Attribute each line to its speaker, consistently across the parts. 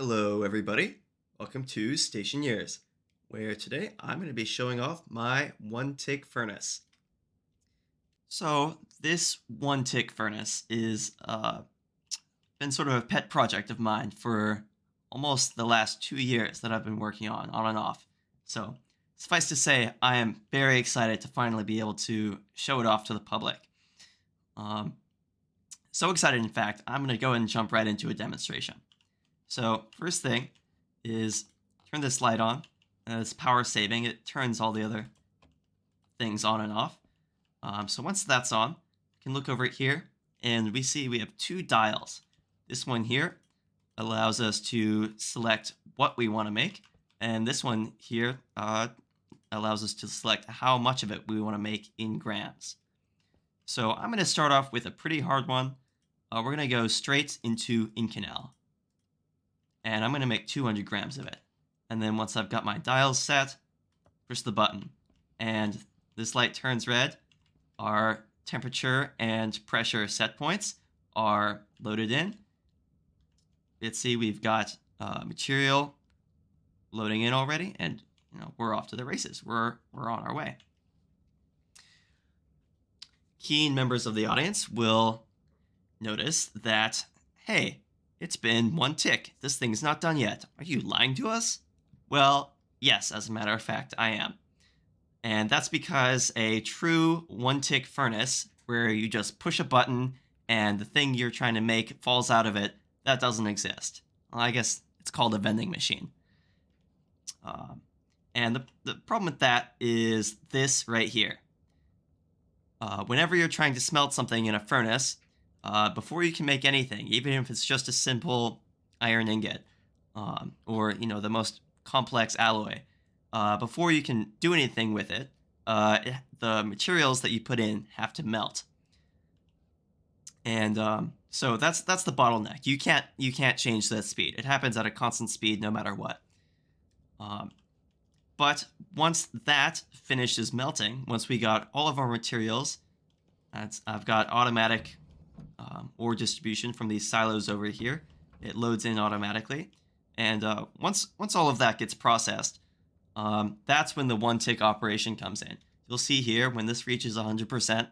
Speaker 1: Hello, everybody. Welcome to Stationeers, where today I'm going to be showing off my one-tick furnace. So this one-tick furnace is been sort of a pet project of mine for almost the last 2 years that I've been working on and off. So suffice to say, I am very excited to finally be able to show it off to the public. Um, so excited, in fact, I'm going to go and jump right into a demonstration. So first thing is turn this light on. It's power saving. It turns all the other things on and off. So once that's on, you can look over here and we see we have two dials. This one here allows us to select what we want to make. And this one here allows us to select how much of it we want to make in grams. So I'm going to start off with a pretty hard one. We're going to go straight into Inconel. And I'm going to make 200 grams of it. And then once I've got my dials set, push the button. And this light turns red. Our temperature and pressure set points are loaded in. Let's see, we've got material loading in already, and we're off to the races. We're on our way. Keen members of the audience will notice that, hey, it's been one tick. This thing's not done yet. Are you lying to us? Well, yes, as a matter of fact, I am. And that's because a true one-tick furnace, where you just push a button and the thing you're trying to make falls out of it, that doesn't exist. Well, I guess it's called a vending machine. And the problem with that is this right here. Whenever you're trying to smelt something in a furnace, before you can make anything, even if it's just a simple iron ingot, or the most complex alloy, before you can do anything with it, the materials that you put in have to melt. And so that's the bottleneck. You can't change that speed. It happens at a constant speed no matter what. But once that finishes melting, once we got all of our materials, I've got automatic ore distribution from these silos over here. It loads in automatically, and once all of that gets processed, that's when the one-tick operation comes in. You'll see here when this reaches 100%,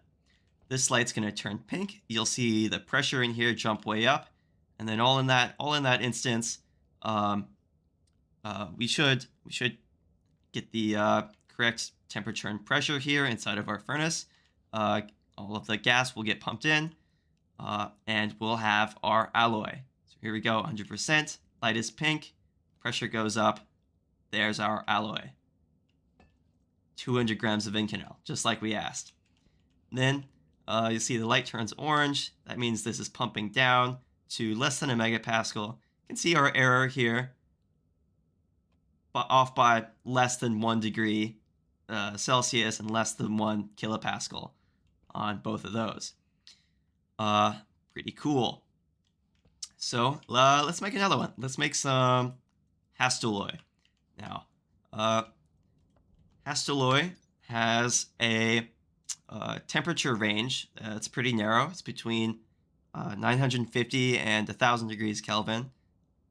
Speaker 1: this light's going to turn pink. You'll see the pressure in here jump way up, and then all in that instance, we should get the correct temperature and pressure here inside of our furnace. All of the gas will get pumped in, and we'll have our alloy. So here we go, 100%. Light is pink. Pressure goes up. There's our alloy. 200 grams of Inconel, just like we asked. Then you see the light turns orange. That means this is pumping down to less than a megapascal. You can see our error here, off by less than 1 degree Celsius and less than 1 kilopascal on both of those. Pretty cool. So let's make another one. Let's make some Hastelloy. Now, Hastelloy has a temperature range that's pretty narrow. It's between 950 and 1,000 degrees Kelvin.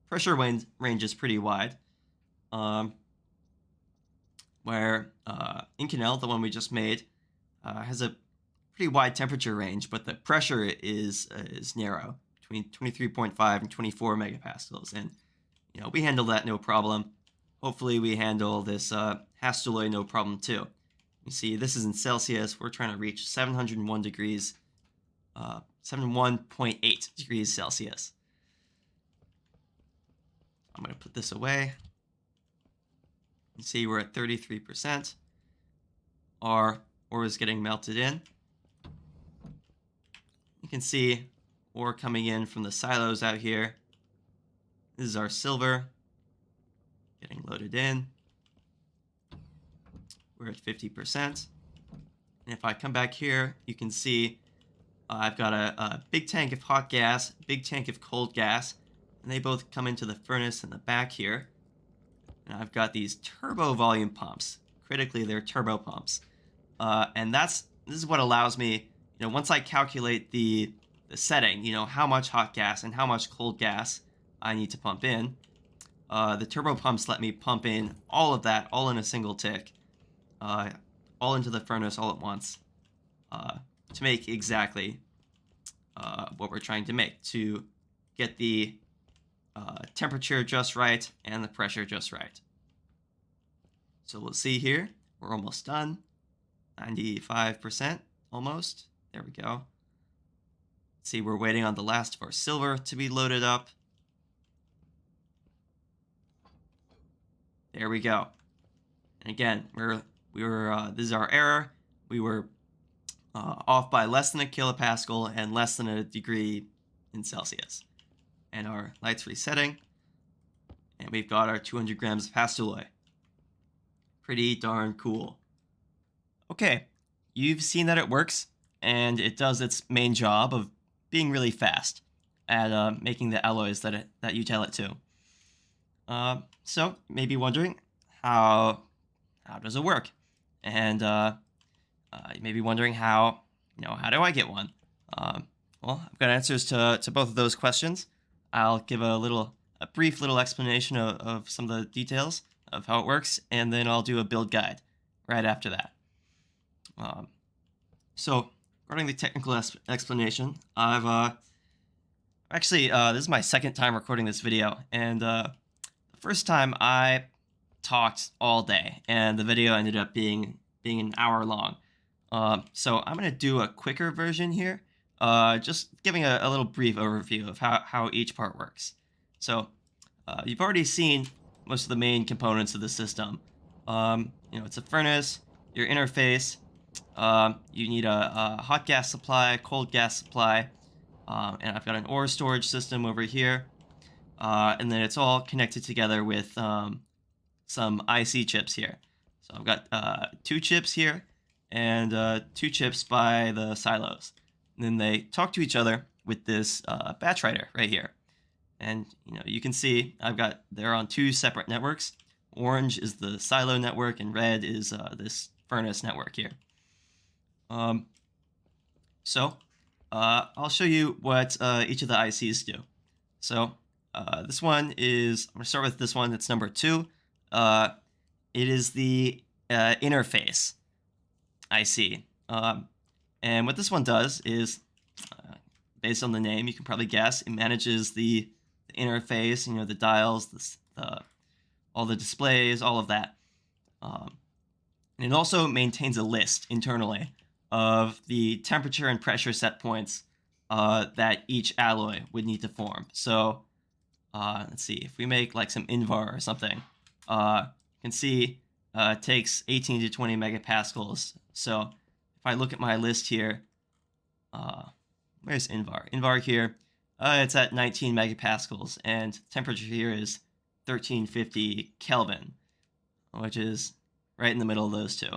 Speaker 1: Pressure range is pretty wide. Where Inconel, the one we just made, has a pretty wide temperature range, but the pressure is narrow, between 23.5 and 24 megapascals, and we handle that no problem. Hopefully we handle this Hastelloy no problem too. You see, this is in Celsius. We're trying to reach 701 degrees, 71.8 degrees Celsius. I'm going to put this away. You see we're at 33%. Our ore is getting melted in. You can see ore coming in from the silos out here. This is our silver getting loaded in. We're at 50%. And if I come back here, you can see I've got a big tank of hot gas, big tank of cold gas, and they both come into the furnace in the back here. And I've got these turbo volume pumps. Critically, they're turbo pumps. And this is what allows me, once I calculate the setting, how much hot gas and how much cold gas I need to pump in, the turbo pumps let me pump in all of that, all in a single tick, uh, all into the furnace all at once, uh, to make exactly what we're trying to make, to get the temperature just right and the pressure just right. So we'll see here, we're almost done, 95% almost. There we go. See, we're waiting on the last of our silver to be loaded up. There we go. And again, this is our error. We were off by less than a kilopascal and less than a degree in Celsius. And our light's resetting. And we've got our 200 grams of Hastelloy. Pretty darn cool. Okay, you've seen that it works, and it does its main job of being really fast at making the alloys that you tell it to. So you may be wondering, how does it work? And you may be wondering how do I get one? Well, I've got answers to both of those questions. I'll give a brief little explanation of some of the details of how it works, and then I'll do a build guide right after that. So regarding the technical explanation, I've actually this is my second time recording this video, and the first time I talked all day, and the video ended up being an hour long. So I'm going to do a quicker version here, just giving a little brief overview of how each part works. So you've already seen most of the main components of the system. It's a furnace, your interface. You need a hot gas supply, cold gas supply, and I've got an ore storage system over here. And then it's all connected together with some IC chips here. So I've got 2 chips here and 2 chips by the silos. And then they talk to each other with this batch writer right here. And you can see they're on 2 separate networks. Orange is the silo network, and red is this furnace network here. So I'll show you what each of the ICs do. So this one is, I'm going to start with this one. It's number 2. It is the interface IC. And what this one does is, based on the name, you can probably guess, it manages the interface, the dials, all the displays, all of that. And it also maintains a list internally of the temperature and pressure set points that each alloy would need to form. So let's see, if we make like some invar or something, you can see it takes 18 to 20 megapascals. So if I look at my list here, where's invar? Invar here, it's at 19 megapascals, and temperature here is 1350 Kelvin, which is right in the middle of those two.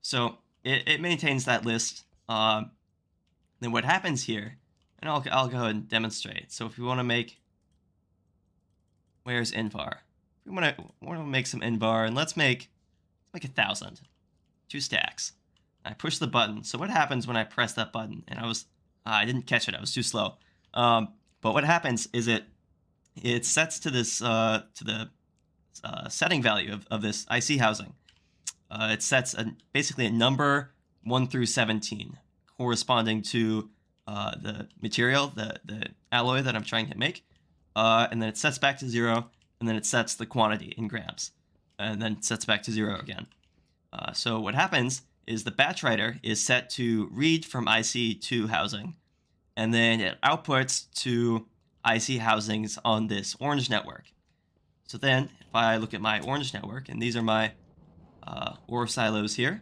Speaker 1: So it maintains that list. Then what happens here, and I'll go ahead and demonstrate. So if we want to make, where's invar? We want to make some invar, and let's make 1,000, 2 stacks. I push the button. So what happens when I press that button? And I didn't catch it. I was too slow. But what happens is it sets to this to the setting value of this IC housing. It sets basically a number 1 through 17, corresponding to the material, the alloy that I'm trying to make, and then it sets back to 0, and then it sets the quantity in grams, and then it sets back to 0 again. So what happens is the batch writer is set to read from IC2 housing, and then it outputs to IC housings on this orange network. So then, if I look at my orange network, and these are my ore silos here,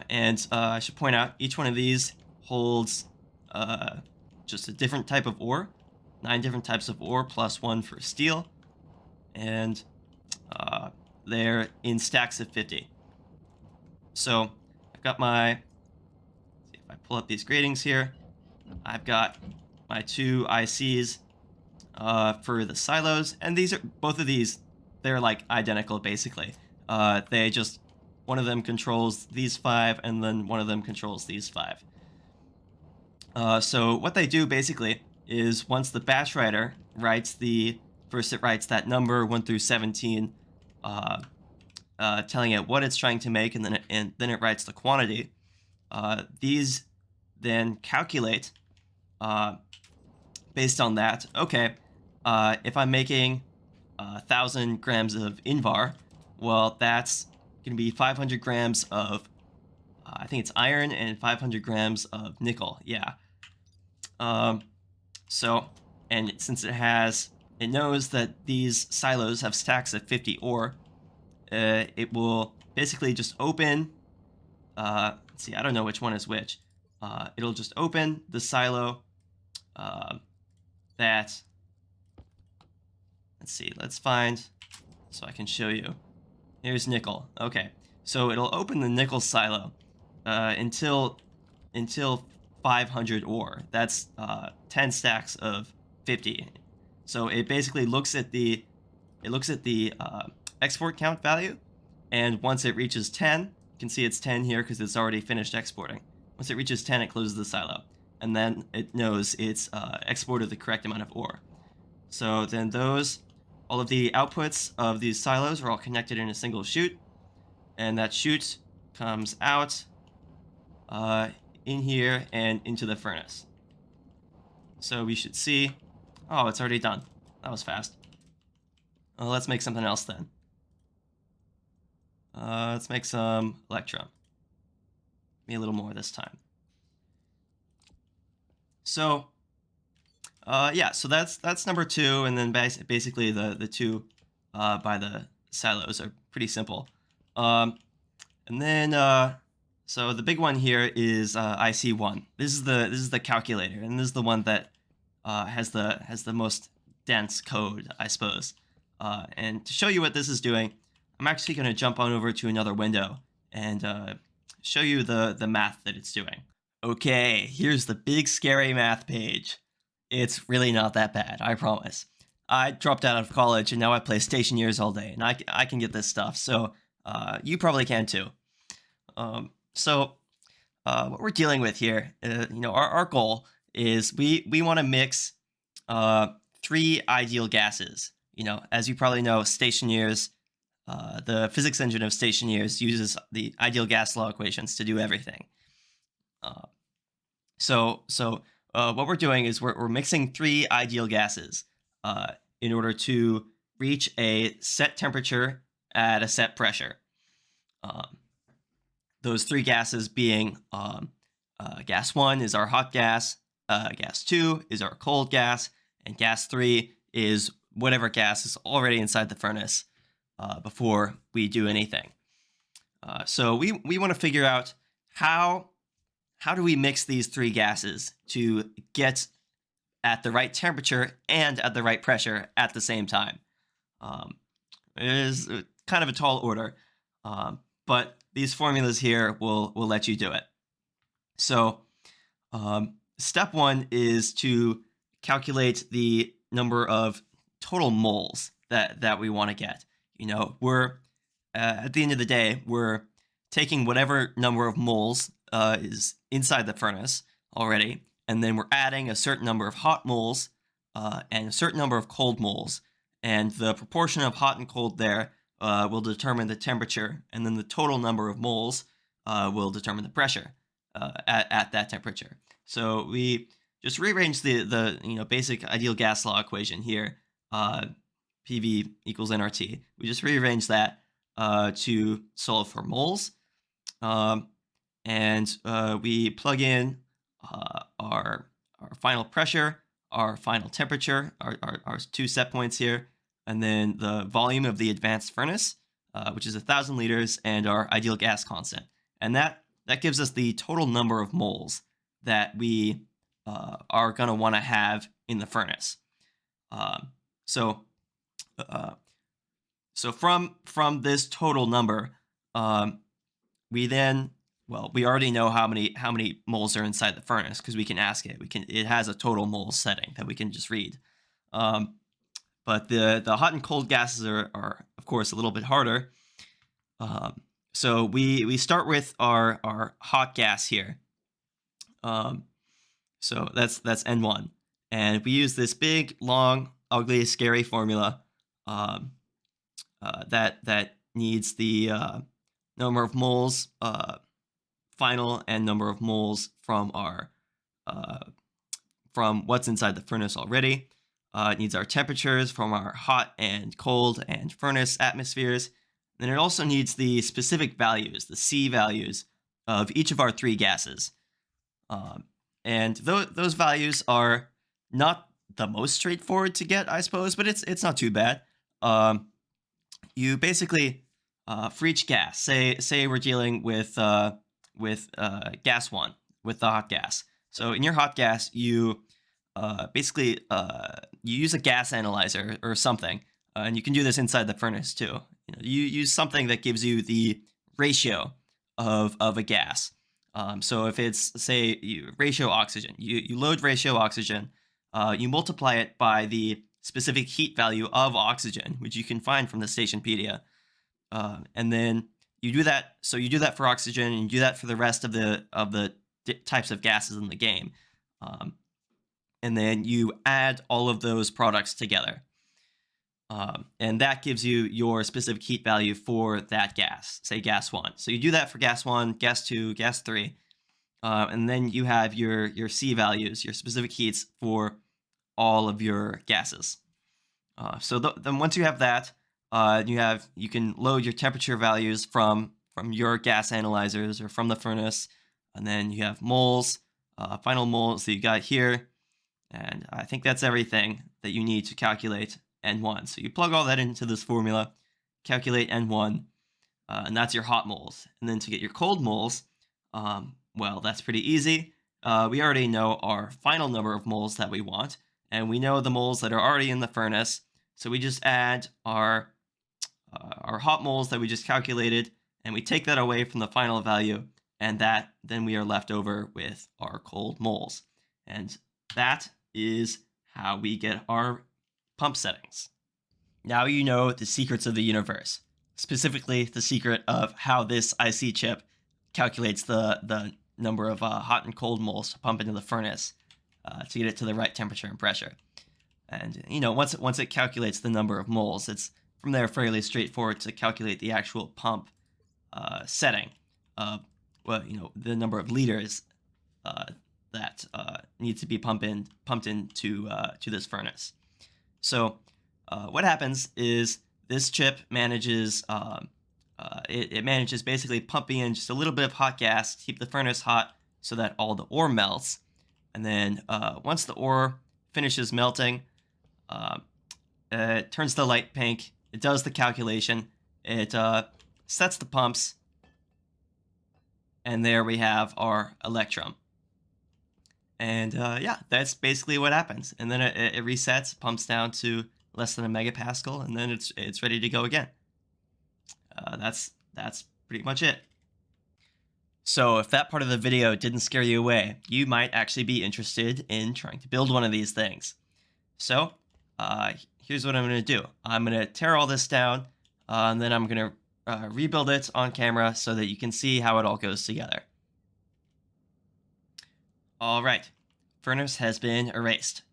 Speaker 1: and I should point out, each one of these holds just a different type of ore, 9 different types of ore plus 1 for steel, and they're in stacks of 50. So I've got if I pull up these gratings here, I've got my 2 ICs for the silos, and both of these, they're like identical basically. They just, one of them controls these 5, and then one of them controls these 5. So what they do basically is, once the batch writer writes that number 1 through 17, telling it what it's trying to make, and then it writes the quantity. These then calculate based on that. Okay, if I'm making 1,000 grams of invar, well, that's going to be 500 grams of I think it's iron and 500 grams of nickel. Yeah. So, and since it knows that these silos have stacks of 50 ore, it will basically just open. Let's see, I don't know which one is which. It'll just open the silo that. Let's see. Let's find so I can show you. Here's nickel. Okay, so it'll open the nickel silo until 500 ore. That's 10 stacks of 50. So it basically looks at the export count value, and once it reaches 10, you can see it's 10 here because it's already finished exporting. Once it reaches 10, it closes the silo, and then it knows it's exported the correct amount of ore. So then all of the outputs of these silos are all connected in a single chute, and that chute comes out in here and into the furnace. So we should see, oh, it's already done. That was fast. Well, let's make something else then. Let's make some electrum. Maybe a little more this time. So, yeah, so that's number 2, and then basically the two by the silos are pretty simple. And then so the big one here is IC1. This is the calculator, and this is the one that has the most dense code, I suppose. And to show you what this is doing, I'm actually going to jump on over to another window and show you the math that it's doing. Okay, here's the big scary math page. It's really not that bad, I promise. I dropped out of college and now I play Stationeers all day, and I can get this stuff, so you probably can too. So what we're dealing with here, our goal is we want to mix 3 ideal gases. As you probably know, Stationeers, the physics engine of Stationeers uses the ideal gas law equations to do everything. So what we're doing is we're mixing 3 ideal gases in order to reach a set temperature at a set pressure. Those 3 gases being gas 1 is our hot gas, gas 2 is our cold gas, and gas 3 is whatever gas is already inside the furnace before we do anything. So we want to figure out how do we mix these 3 gases to get at the right temperature and at the right pressure at the same time. It is kind of a tall order, but these formulas here will let you do it. So step 1 is to calculate the number of total moles that we want to get. We're at the end of the day, we're taking whatever number of moles is inside the furnace already, and then we're adding a certain number of hot moles and a certain number of cold moles, and the proportion of hot and cold there will determine the temperature, and then the total number of moles will determine the pressure at that temperature. So we just rearrange the basic ideal gas law equation here, PV equals nRT. We just rearrange that to solve for moles, and we plug in our final pressure, our final temperature, our 2 set points here, and then the volume of the advanced furnace, which is 1,000 liters, and our ideal gas constant. And that gives us the total number of moles that we are going to want to have in the furnace. So from this total number, we already know how many moles are inside the furnace because we can ask it. It has a total mole setting that we can just read. But the hot and cold gases are of course a little bit harder. So we start with our hot gas here. So that's N1, and we use this big long ugly, scary formula um, that needs the number of moles final and number of moles uh, from what's inside the furnace already. It needs our temperatures from our hot and cold and furnace atmospheres. Then it also needs the specific values, the C values of each of our three gases. Um, and those values are not the most straightforward to get, I suppose, but it's not too bad. You basically for each gas, say we're dealing with gas one, with the hot gas. So in your hot gas, you basically you use a gas analyzer or something, and you can do this inside the furnace too. You use something that gives you the ratio of a gas. So if it's, say, ratio oxygen, you load ratio oxygen, you multiply it by the specific heat value of oxygen, which you can find from the Stationpedia, and then you do that. So you do that for oxygen, and you do that for the rest of the types of gases in the game, and then you add all of those products together. And that gives you your specific heat value for that gas, say gas 1. So you do that for gas 1, gas 2, gas 3, and then you have your C values, your specific heats for all of your gases. So then once you have that, you can load your temperature values from your gas analyzers or from the furnace, and then you have moles, final moles that you got here, and I think that's everything that you need to calculate N1. So you plug all that into this formula, calculate N1, and that's your hot moles. And then to get your cold moles, well, that's pretty easy. We already know our final number of moles that we want, and we know the moles that are already in the furnace. So we just add our hot moles that we just calculated, and we take that away from the final value, and then we are left over with our cold moles. And that is how we get our pump settings. Now you know the secrets of the universe, specifically the secret of how this IC chip calculates the number of hot and cold moles to pump into the furnace to get it to the right temperature and pressure. And once it calculates the number of moles, it's from there fairly straightforward to calculate the actual pump setting. The number of liters that needs to be pumped into to this furnace. So what happens is this chip manages it manages basically pumping in just a little bit of hot gas to keep the furnace hot so that all the ore melts. And then once the ore finishes melting, it turns the light pink. It does the calculation. It sets the pumps. And there we have our electrum. And yeah, that's basically what happens. And then it resets, pumps down to less than a megapascal, and then it's ready to go again. That's pretty much it. So if that part of the video didn't scare you away, you might actually be interested in trying to build one of these things. So here's what I'm going to do. I'm going to tear all this down, and then I'm going to rebuild it on camera so that you can see how it all goes together. All right, furnace has been erased,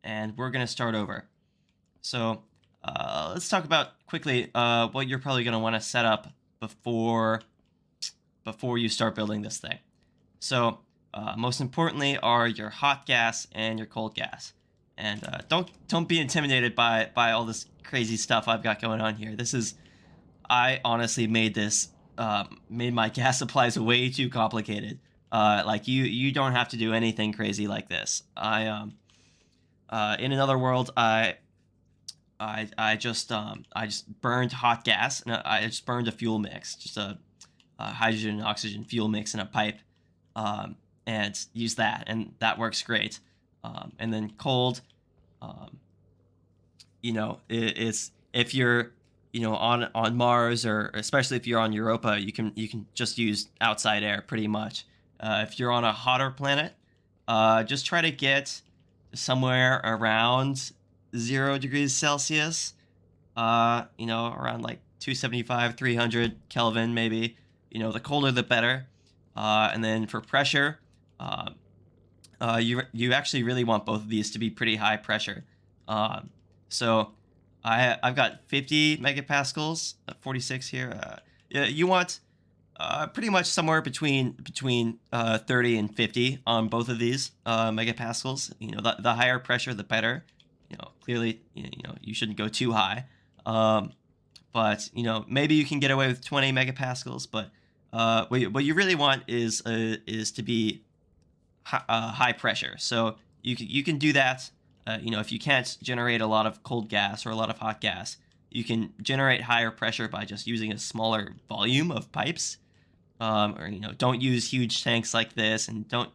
Speaker 1: and we're going to start over. So let's talk about quickly what you're probably going to want to set up before you start building this thing. So most importantly are your hot gas and your cold gas. And don't be intimidated by all this crazy stuff I've got going on here. I honestly made my gas supplies way too complicated. Like you don't have to do anything crazy like this. In another world, I just burned hot gas, and I just burned a fuel mix, just a hydrogen and oxygen fuel mix in a pipe, and used that, and that works great. And then cold, it's if you're on Mars, or especially if you're on Europa, you can just use outside air pretty much. If you're on a hotter planet, just try to get somewhere around 0 degrees Celsius, around like 275, 300 Kelvin maybe. The colder the better. And then for pressure, you actually really want both of these to be pretty high pressure. So I've got 50 megapascals, 46 here. Yeah, you want pretty much somewhere between 30 and 50 on both of these megapascals. The higher pressure, the better. Clearly, you shouldn't go too high. But maybe you can get away with 20 megapascals. But what you really want is to be high pressure. So you can do that. If you can't generate a lot of cold gas or a lot of hot gas, you can generate higher pressure by just using a smaller volume of pipes. Or don't use huge tanks like this, and don't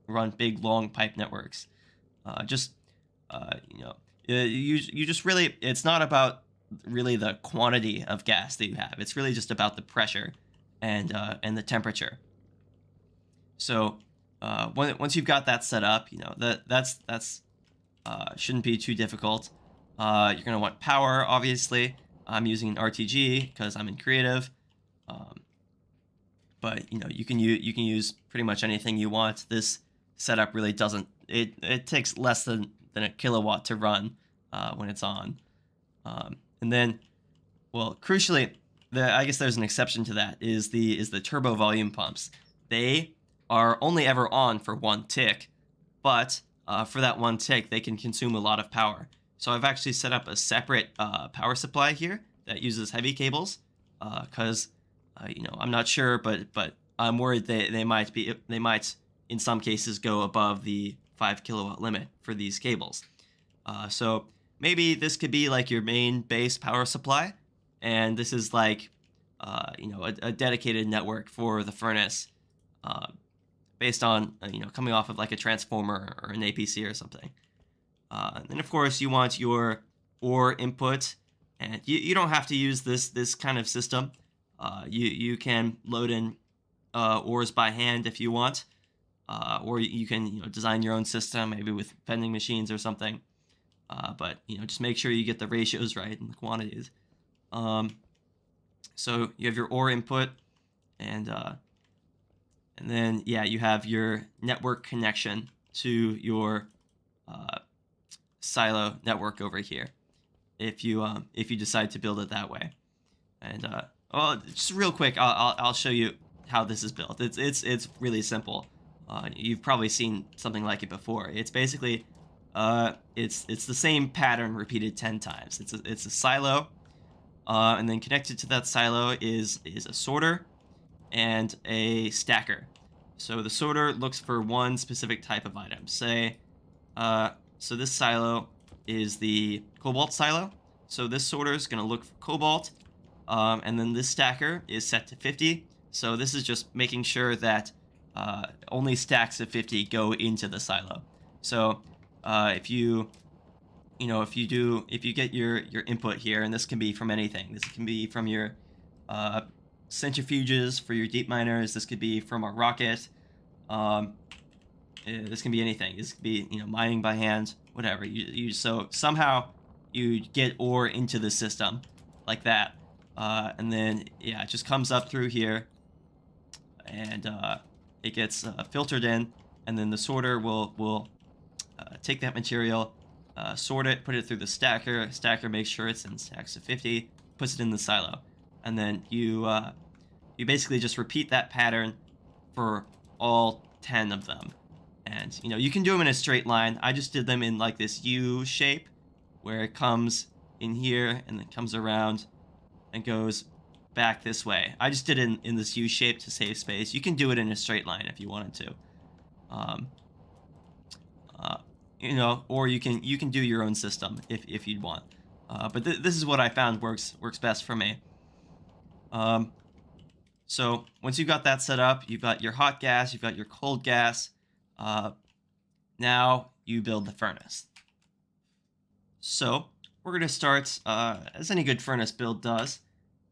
Speaker 1: run big long pipe networks. Just you just really, it's not about really the quantity of gas that you have. It's really just about the pressure and the temperature. So once you've got that set up, that's shouldn't be too difficult. You're gonna want power, obviously. I'm using an RTG because I'm in creative. Um, but you can use pretty much anything you want. This setup really doesn't. It takes less than a kilowatt to run when it's on. And then, well, crucially, I guess there's an exception to that. Is the turbo volume pumps? They are only ever on for one tick, but for that one tick, they can consume a lot of power. So I've actually set up a separate power supply here that uses heavy cables, because I'm not sure, but I'm worried they might in some cases go above the 5 kilowatt limit for these cables. So maybe this could be like your main base power supply, and this is like a dedicated network for the furnace, uh, based on coming off of like a transformer or an APC or something. And then of course you want your ore input, and you don't have to use this kind of system. You can load in ores by hand if you want, or you can design your own system, maybe with vending machines or something. But just make sure you get the ratios right and the quantities. Um, so you have your ore input, and then yeah, you have your network connection to your uh, silo network over here. If you decide to build it that way, and well, just real quick, I'll show you how this is built. It's really simple. You've probably seen something like it before. It's basically it's the same pattern repeated 10 times. It's a silo, and then connected to that silo is a sorter and a stacker. So the sorter looks for one specific type of item. Say, so this silo is the cobalt silo. So this sorter is going to look for cobalt, and then this stacker is set to 50. So this is just making sure that only stacks of 50 go into the silo. So if you get your input here, and this can be from anything. This can be from your uh, centrifuges for your deep miners. This could be from a rocket. Um, this can be anything. This could be mining by hand, whatever. So somehow you get ore into the system like that, and then yeah, it just comes up through here, and it gets filtered in, and then the sorter will take that material, sort it, put it through the stacker. Stacker makes sure it's in stacks of 50, puts it in the silo, and then you basically just repeat that pattern for all 10 of them. And you can do them in a straight line. I just did them in like this U shape, where it comes in here and then comes around and goes back this way. I just did it in this U shape to save space. You can do it in a straight line if you wanted to. Um, or you can do your own system if you'd want. But this is what I found works best for me. So once you've got that set up, you've got your hot gas, you've got your cold gas. Now you build the furnace. So we're going to start, as any good furnace build does,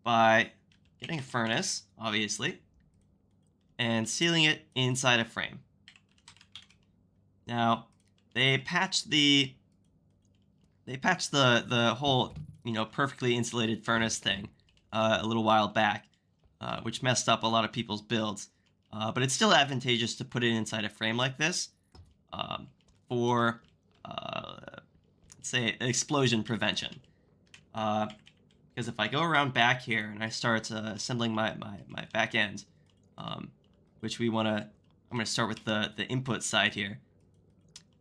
Speaker 1: by getting a furnace, obviously, and sealing it inside a frame. Now, they patched the whole perfectly insulated furnace thing a little while back, which messed up a lot of people's builds. But it's still advantageous to put it inside a frame like this, for say explosion prevention. Because if I go around back here and I start assembling my back end, which I'm going to start with the input side here.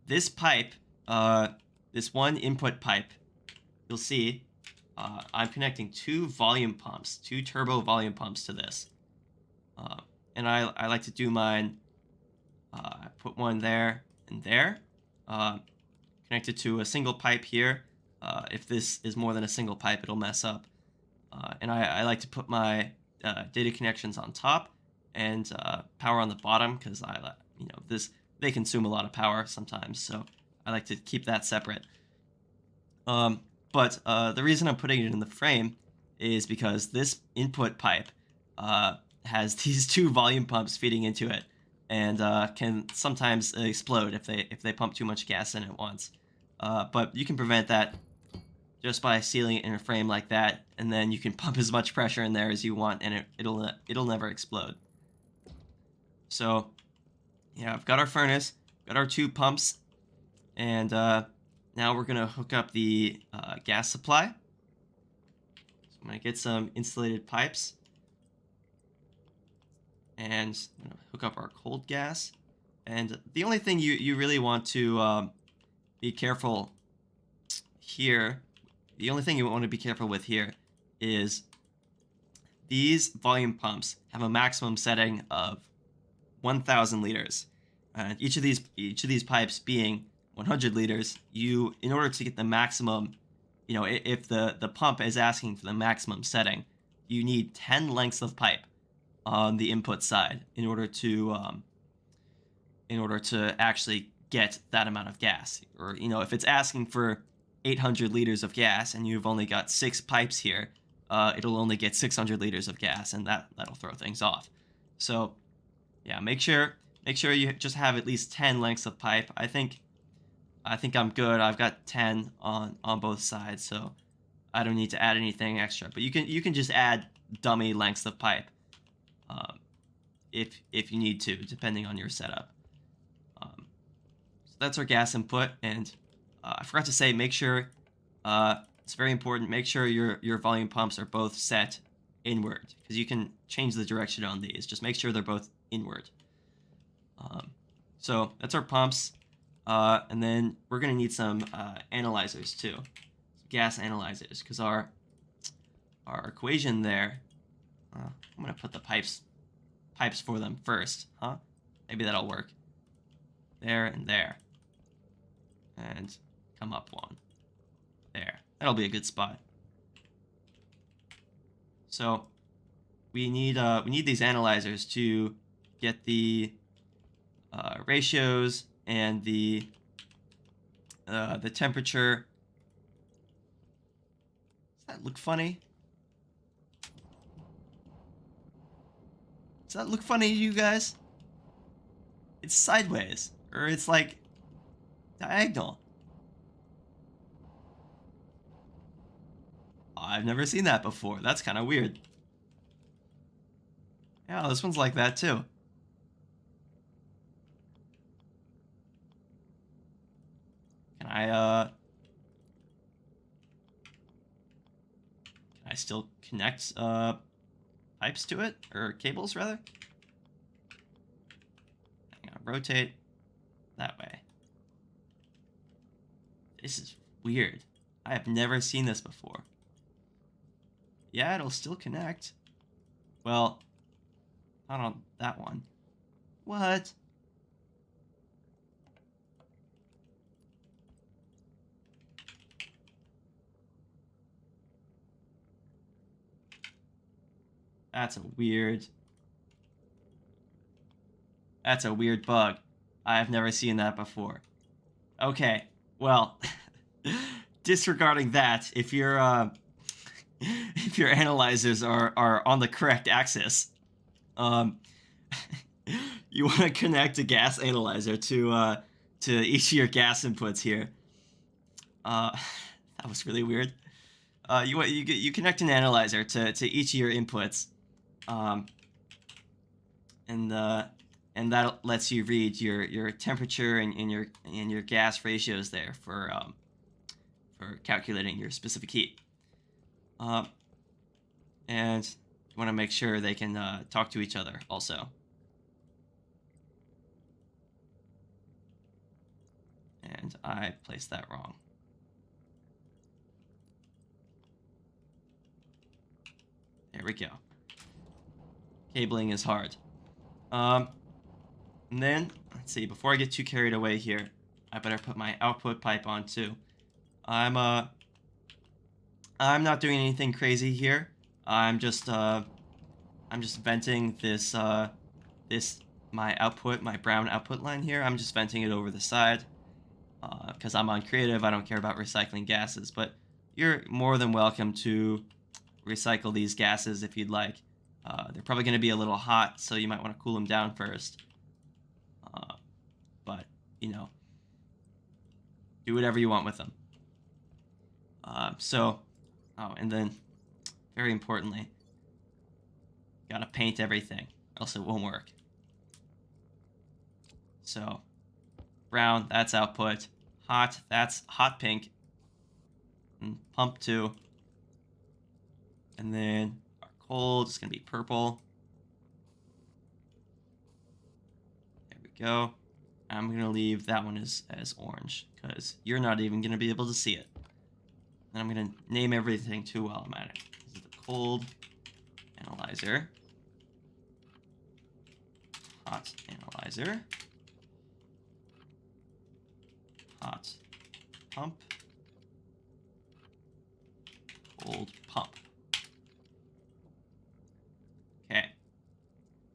Speaker 1: This pipe, this one input pipe, you'll see I'm connecting two turbo volume pumps to this. And I like to do mine, I put one there and there, connected to a single pipe here. If this is more than a single pipe, it'll mess up. And I like to put my data connections on top and power on the bottom, because they consume a lot of power sometimes, so I like to keep that separate. But the reason I'm putting it in the frame is because this input pipe has these two volume pumps feeding into it, and can sometimes explode if they pump too much gas in at once. But you can prevent that just by sealing it in a frame like that, and then you can pump as much pressure in there as you want, and it'll never explode. So yeah, I've got our furnace, got our two pumps, and now we're gonna hook up the gas supply. So I'm gonna get some insulated pipes, and I'm gonna hook up our cold gas. And the only thing you really want to be careful here, the only thing you want to be careful with here is these volume pumps have a maximum setting of 1,000 liters. And each of these pipes being 100 liters, in order to get the maximum, if the pump is asking for the maximum setting, you need 10 lengths of pipe on the input side in order to actually get that amount of gas. Or if it's asking for 800 liters of gas and you've only got 6 pipes here, it'll only get 600 liters of gas, and that'll throw things off. So yeah, make sure you just have at least 10 lengths of pipe. I think I'm good. I've got 10 on both sides, so I don't need to add anything extra. But you can just add dummy lengths of pipe if you need to, depending on your setup. So that's our gas input, and I forgot to say, make sure it's very important. Make sure your volume pumps are both set inward, because you can change the direction on these. Just make sure they're both inward. So that's our pumps, and then we're gonna need some analyzers too, some gas analyzers, because our equation there. I'm gonna put the pipes for them first, huh? Maybe that'll work. There and there, and come up one. There, that'll be a good spot. So we need these analyzers to get the ratios and the temperature. Does that look funny? Does that look funny to you guys? It's sideways, or it's like diagonal. I've never seen that before. That's kind of weird. Yeah, this one's like that too. Can I still connect pipes to it, or cables rather? Hang on, rotate that way. This is weird. I have never seen this before. Yeah, it'll still connect. Well, not on that one. What? That's a weird bug. I've never seen that before. Okay, well, disregarding that, if your analyzers are on the correct axis, you want to connect a gas analyzer to each of your gas inputs here. That was really weird. You connect an analyzer to each of your inputs, and that lets you read your temperature and your gas ratios there for calculating your specific heat. And you want to make sure they can talk to each other also. And I placed that wrong. There we go. Cabling is hard. And then, let's see, before I get too carried away here, I better put my output pipe on too. I'm not doing anything crazy here. I'm just venting this my output, my brown output line here. I'm just venting it over the side because I'm on creative. I don't care about recycling gases, but you're more than welcome to recycle these gases if you'd like. They're probably going to be a little hot, so you might want to cool them down first. But you know, do whatever you want with them. And then, very importantly, gotta paint everything, else it won't work. So, brown, that's output. Hot, that's hot pink. And pump 2. And then our cold is gonna be purple. There we go. I'm gonna leave that one as orange, because you're not even gonna be able to see it. And I'm going to name everything too while I'm at it. This is the cold analyzer. Hot analyzer. Hot pump. Cold pump. Okay.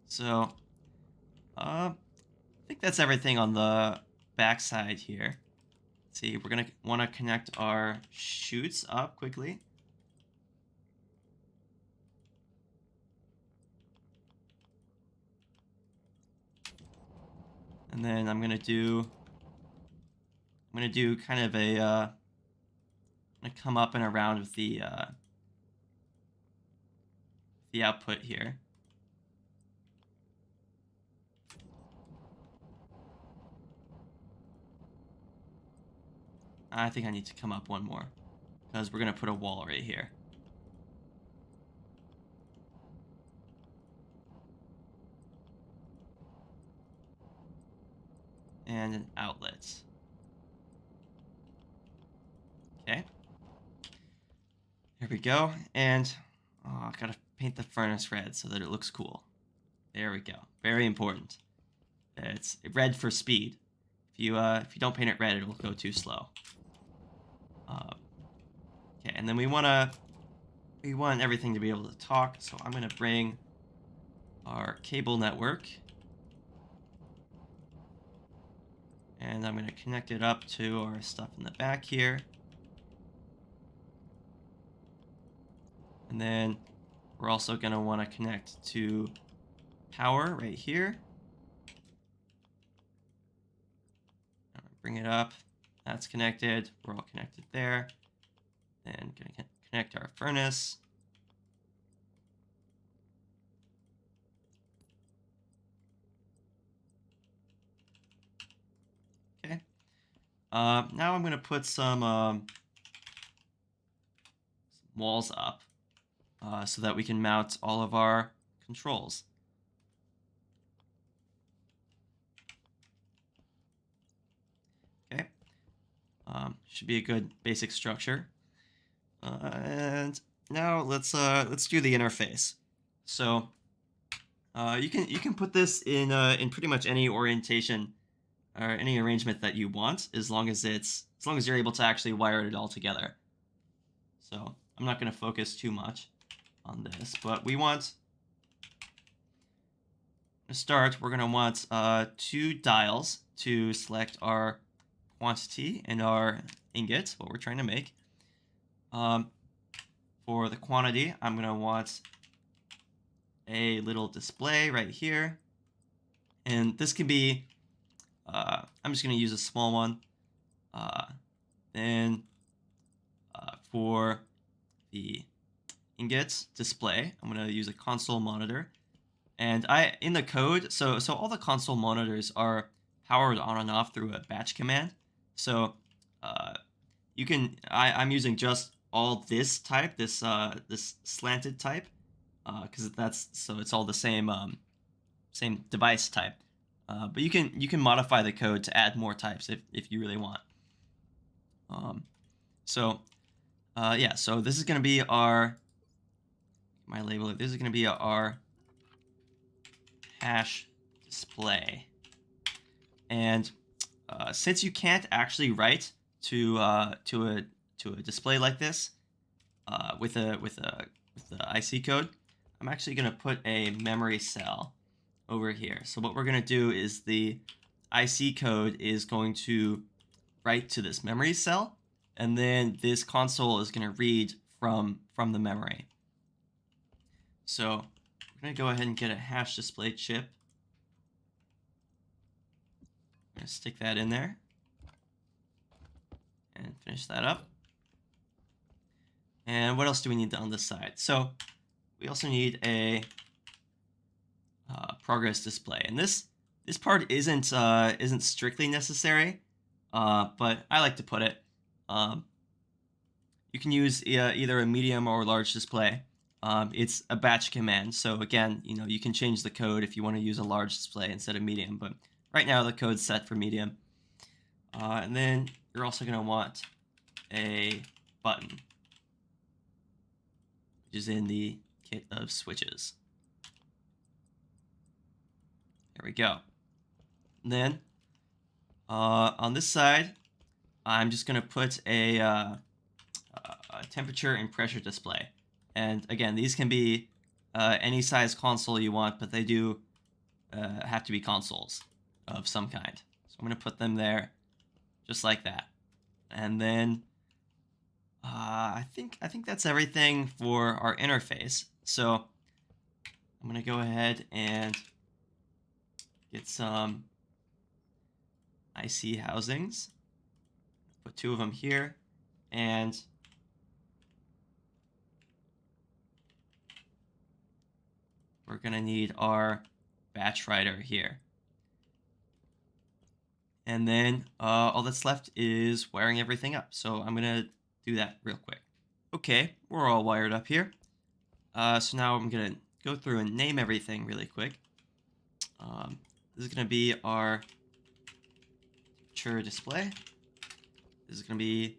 Speaker 1: So, I think that's everything on the back side here. See, we're going to want to connect our chutes up quickly. And then I'm going to do kind of a I'm going to come up and around with the output here. I think I need to come up one more, because we're going to put a wall right here. And an outlet. Okay. Here we go. And I gotta paint the furnace red so that it looks cool. There we go. Very important. It's red for speed. If you don't paint it red, it'll go too slow. Okay, and then we want everything to be able to talk, so I'm gonna bring our cable network, and I'm gonna connect it up to our stuff in the back here, and then we're also gonna want to connect to power right here. Bring it up. That's connected. We're all connected there. Then gonna connect our furnace. Okay. Now I'm gonna put some walls up so that we can mount all of our controls. Okay. Should be a good basic structure. And now let's do the interface. So you can put this in pretty much any orientation or any arrangement that you want, as long as you're able to actually wire it all together. So I'm not going to focus too much on this, but we want to start. We're going to want 2 dials to select our quantity and our ingot, what we're trying to make. For the quantity, I'm going to want a little display right here. And this can be, I'm just going to use a small one. Then for the ingot display, I'm going to use a console monitor. And in the code, so all the console monitors are powered on and off through a batch command. So you can. I'm using just all this type, this slanted type, because that's so it's all the same device type. But you can modify the code to add more types if you really want. Um, so yeah, so this is going to be our my label. This is going to be our hash display, and since you can't actually write to a display like this with the IC code, I'm actually going to put a memory cell over here. So what we're going to do is the IC code is going to write to this memory cell, and then this console is going to read from the memory. So we're going to go ahead and get a hash display chip. I'm going to stick that in there and finish that up. And what else do we need on this side? So we also need a progress display, and this part isn't strictly necessary, but I like to put it. You can use either a medium or large display. It's a batch command, so again, you can change the code if you want to use a large display instead of medium, but right now the code's set for medium. And then you're also going to want a button, which is in the kit of switches. There we go. And then on this side, I'm just going to put a temperature and pressure display. And again, these can be any size console you want, but they do have to be consoles of some kind. So I'm going to put them there just like that. And then I think that's everything for our interface. So I'm going to go ahead and get some IC housings. Put 2 of them here, and we're going to need our batch writer here. And then all that's left is wiring everything up. So I'm going to do that real quick. Okay, we're all wired up here. So now I'm going to go through and name everything really quick. This is going to be our temperature display. This is going to be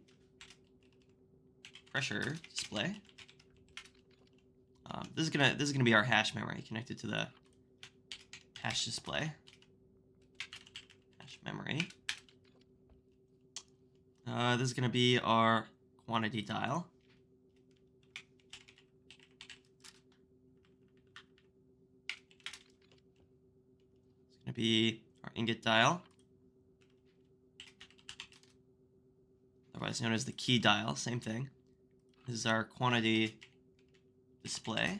Speaker 1: pressure display. This is gonna be our hash memory connected to the hash display. Hash memory. This is gonna be our quantity dial. It's gonna be our ingot dial, otherwise known as the key dial. Same thing. This is our quantity display.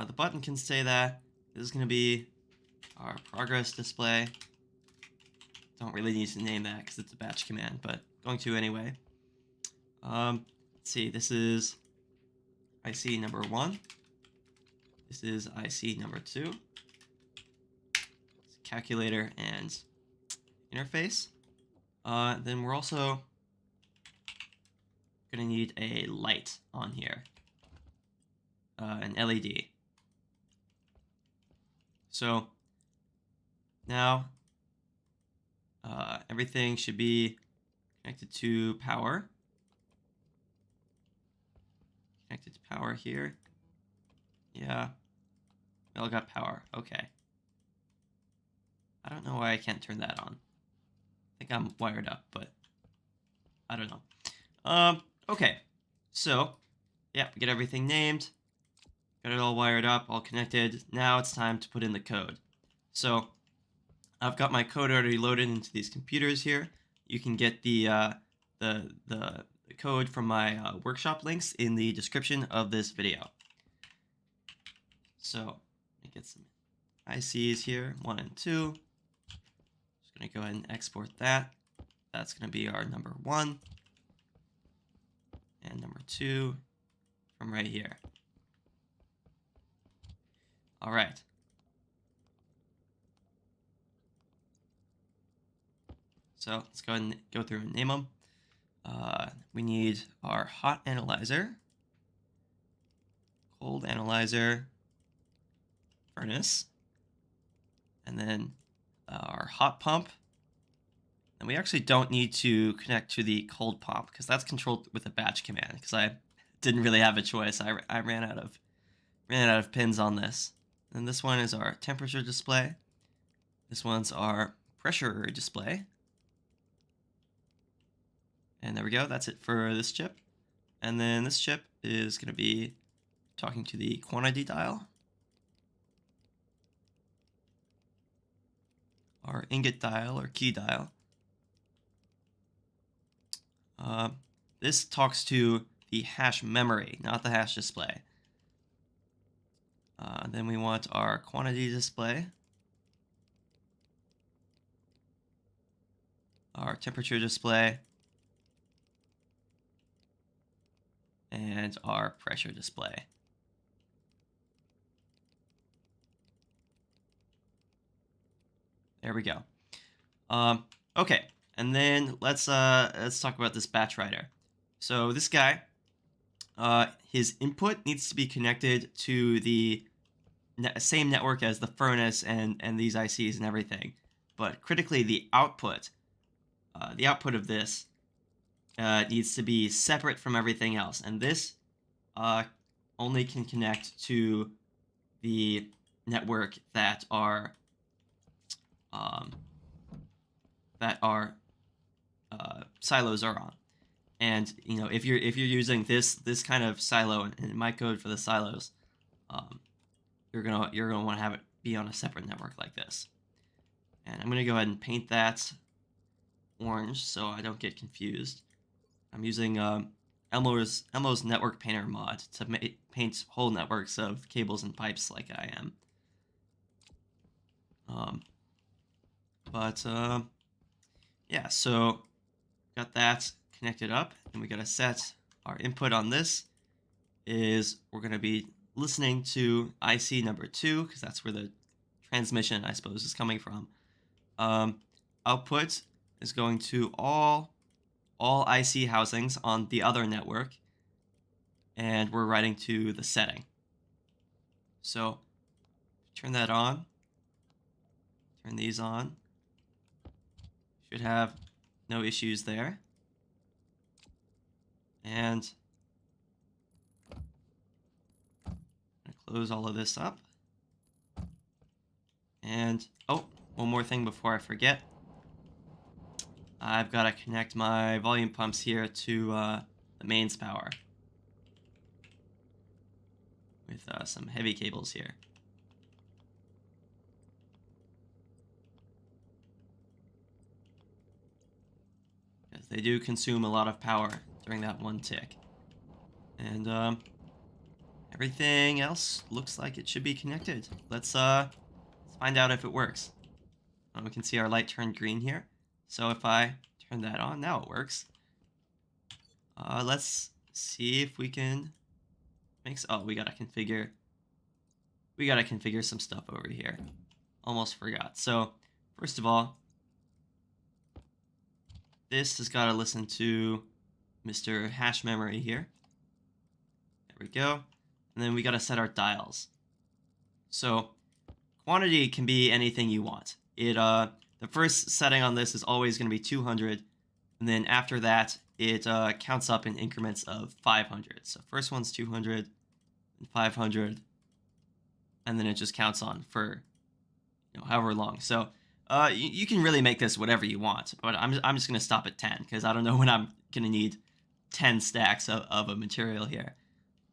Speaker 1: The button can say that. This is going to be our progress display. Don't really need to name that because it's a batch command, but going to anyway. Let's see, this is IC number 1. This is IC number 2. It's calculator and interface. Then we're also going to need a light on here, an LED. So now everything should be connected to power. Connected to power here. Yeah, we all got power. Okay. I don't know why I can't turn that on. I think I'm wired up, but I don't know. Okay, so yeah, we get everything named, got it all wired up, all connected. Now it's time to put in the code. So I've got my code already loaded into these computers here. You can get the code from my workshop links in the description of this video. So let me get some ICs here, 1 and 2. Just gonna go ahead and export that. That's gonna be our number 1 and number 2 from right here. All right. So let's go ahead and go through and name them. We need our hot analyzer, cold analyzer, furnace, and then our hot pump. And we actually don't need to connect to the cold pump because that's controlled with a batch command because I didn't really have a choice. I ran out of pins on this. And this one is our temperature display. This one's our pressure display. And there we go. That's it for this chip. And then this chip is going to be talking to the quantity dial, our ingot dial or key dial. This talks to the hash memory, not the hash display. Then we want our quantity display, our temperature display, and our pressure display. There we go. Okay, and then let's talk about this batch writer. So this guy, his input needs to be connected to the same network as the furnace and these ICs and everything. But critically, the output of this needs to be separate from everything else, and this only can connect to the network that our silos are on. And if you're using this kind of silo in my code for the silos, you're gonna want to have it be on a separate network like this. And I'm gonna go ahead and paint that orange so I don't get confused. I'm using Elmo's network painter mod to paint whole networks of cables and pipes like I am. Yeah, so got that connected up, and we gotta set our input on this is we're gonna be listening to IC number 2 because that's where the transmission, I suppose, is coming from. Output is going to all IC housings on the other network, and we're writing to the setting. So turn that on, turn these on. Should have no issues there. And I'm gonna close all of this up. And one more thing before I forget. I've got to connect my volume pumps here to the mains power with some heavy cables here. Because they do consume a lot of power during that one tick. And everything else looks like it should be connected. Let's find out if it works. We can see our light turned green here. So if I turn that on, now it works. Let's see if we can we gotta configure some stuff over here. Almost forgot. So first of all, this has got to listen to Mr. Hash Memory here. There we go. And then we got to set our dials. So quantity can be anything you want. The first setting on this is always going to be 200, and then after that it counts up in increments of 500. So first one's 200, and 500, and then it just counts on for however long. So you can really make this whatever you want, but I'm just going to stop at 10 because I don't know when I'm going to need 10 stacks of a material here.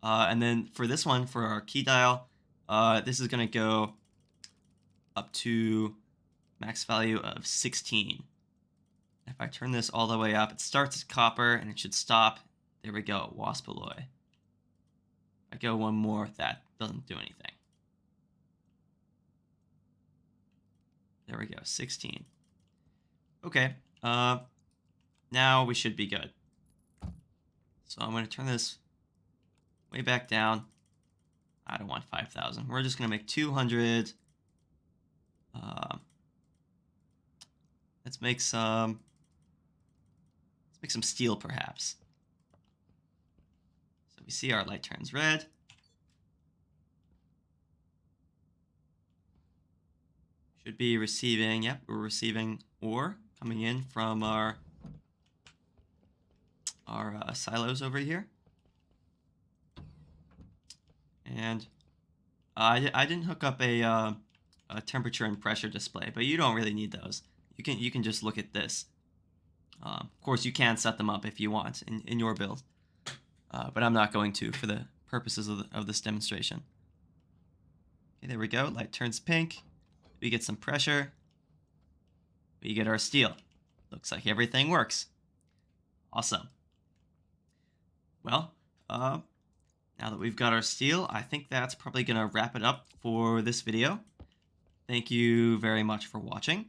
Speaker 1: And then for this one, for our key dial, this is going to go up to max value of 16. If I turn this all the way up, it starts at copper and it should stop. There we go, waspaloy. If I go one more, that doesn't do anything. There we go, 16. Okay, now we should be good. So I'm going to turn this way back down. I don't want 5,000. We're just going to make 200. Let's make some Let's make some steel, perhaps. So we see our light turns red. Should be receiving, yep, we're receiving ore coming in from our silos over here. And I didn't hook up a temperature and pressure display, but you don't really need those. You can just look at this. Of course, you can set them up if you want in your build, but I'm not going to for the purposes of this demonstration. Okay, there we go. Light turns pink. We get some pressure. We get our steel. Looks like everything works. Awesome. Well, now that we've got our steel, I think that's probably going to wrap it up for this video. Thank you very much for watching.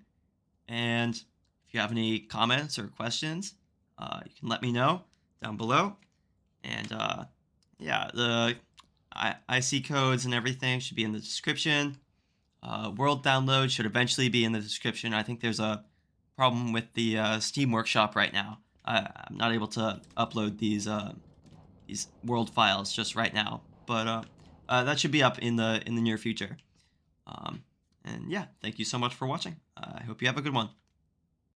Speaker 1: And if you have any comments or questions, you can let me know down below. And yeah, the IC codes and everything should be in the description. World download should eventually be in the description. I think there's a problem with the Steam Workshop right now. I'm not able to upload these world files just right now, but that should be up in the near future. And yeah, thank you so much for watching. I hope you have a good one.